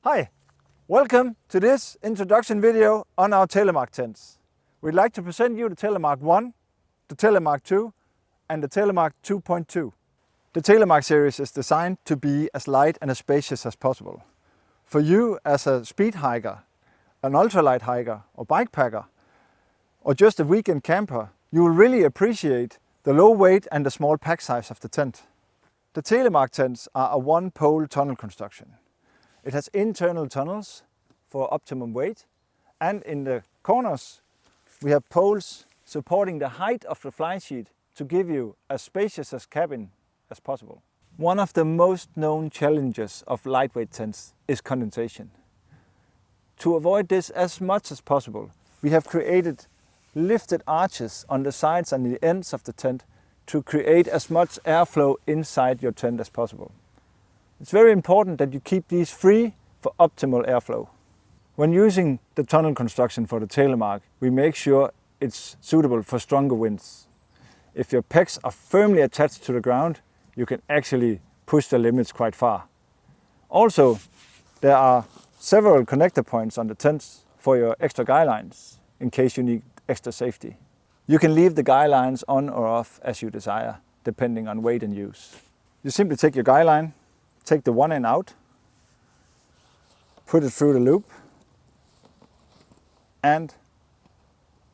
Hi, welcome to this introduction video on our Telemark tents. We'd like to present you the Telemark 1, the Telemark 2 and the Telemark 2.2. The Telemark series is designed to be as light and as spacious as possible. For you as a speed hiker, an ultralight hiker or bikepacker, or just a weekend camper, you will really appreciate the low weight and the small pack size of the tent. The Telemark tents are a one-pole tunnel construction. It has internal tunnels for optimum weight, and in the corners we have poles supporting the height of the fly sheet to give you as spacious a cabin as possible. One of the most known challenges of lightweight tents is condensation. To avoid this as much as possible, we have created lifted arches on the sides and the ends of the tent to create as much airflow inside your tent as possible. It's very important that you keep these free for optimal airflow. When using the tunnel construction for the Telemark, we make sure it's suitable for stronger winds. If your pegs are firmly attached to the ground, you can actually push the limits quite far. Also, there are several connector points on the tents for your extra guy lines in case you need extra safety. You can leave the guy lines on or off as you desire, depending on weight and use. You simply take your guy line, take the one end out, put it through the loop and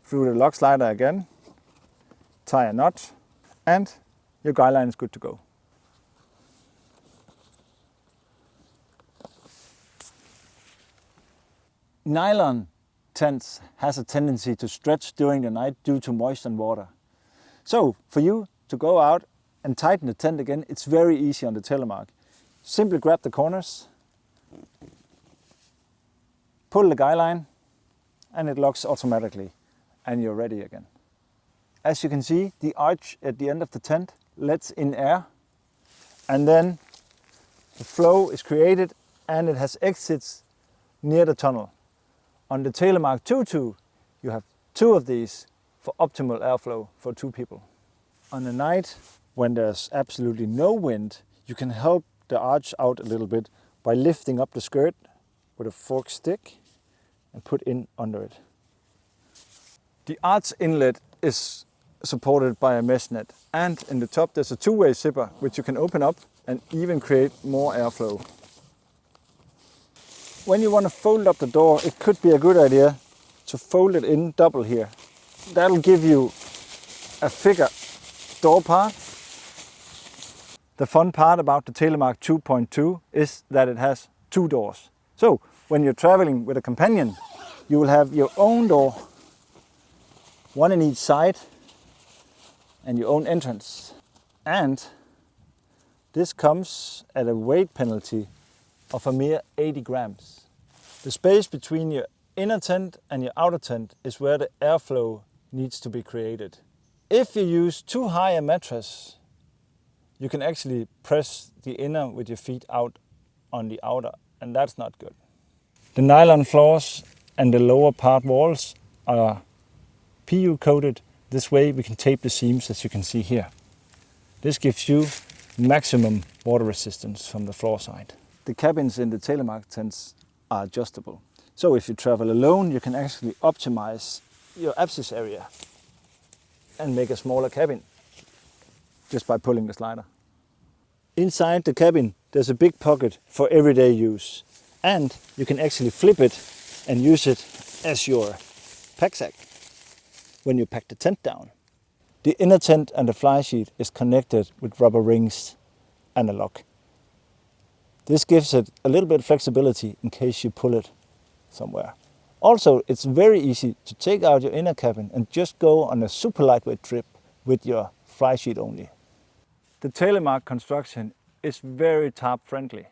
through the lock slider again, tie a knot, and your guy line is good to go. Nylon tents has a tendency to stretch during the night due to moisture and water. So for you to go out and tighten the tent again, it's very easy on the Telemark. Simply grab the corners, pull the guy line, and it locks automatically, and you're ready again. As you can see, the arch at the end of the tent lets in air, and then the flow is created and it has exits near the tunnel. On the Telemark 2.2, you have two of these for optimal airflow for two people. On a night when there's absolutely no wind, you can help the arch out a little bit by lifting up the skirt with a forked stick and put in under it. The arch inlet is supported by a mesh net, and in the top there's a two-way zipper which you can open up and even create more airflow. When you want to fold up the door, it could be a good idea to fold it in double here. That'll give you a thicker door part. The fun part about the Telemark 2.2 is that it has two doors. So when you're traveling with a companion, you will have your own door, one in each side, and your own entrance. And this comes at a weight penalty of a mere 80 grams. The space between your inner tent and your outer tent is where the airflow needs to be created. If you use too high a mattress, you can actually press the inner with your feet out on the outer, and that's not good. The nylon floors and the lower part walls are PU coated. This way we can tape the seams, as you can see here. This gives you maximum water resistance from the floor side. The cabins in the Telemark tents are adjustable. So if you travel alone, you can actually optimize your access area and make a smaller cabin just by pulling the slider. Inside the cabin there's a big pocket for everyday use, and you can actually flip it and use it as your pack sack when you pack the tent down. The inner tent and the fly sheet is connected with rubber rings and a lock. This gives it a little bit of flexibility in case you pull it somewhere. Also, it's very easy to take out your inner cabin and just go on a super lightweight trip with your fly sheet only. The Telemark construction is very tarp friendly.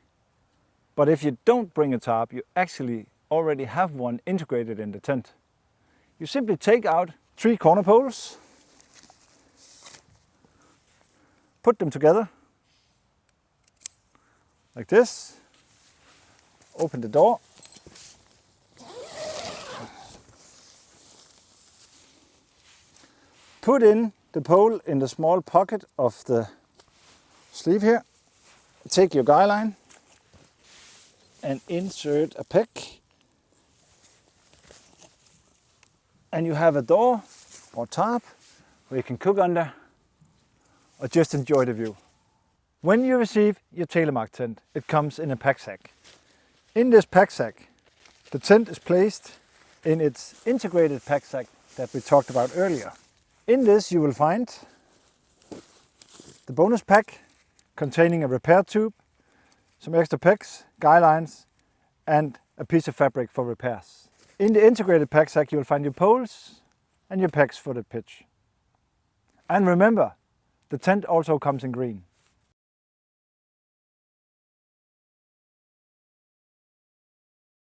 But if you don't bring a tarp, you actually already have one integrated in the tent. You simply take out 3 corner poles, put them together like this, open the door, put in the pole in the small pocket of the sleeve here, take your guy line and insert a peg. And you have a door or tarp where you can cook under or just enjoy the view. When you receive your Telemark tent, it comes in a pack sack. In this pack sack, the tent is placed in its integrated pack sack that we talked about earlier. In this you will find the bonus pack containing a repair tube, some extra pegs, guy lines and a piece of fabric for repairs. In the integrated pack sack you will find your poles and your pegs for the pitch. And remember, the tent also comes in green.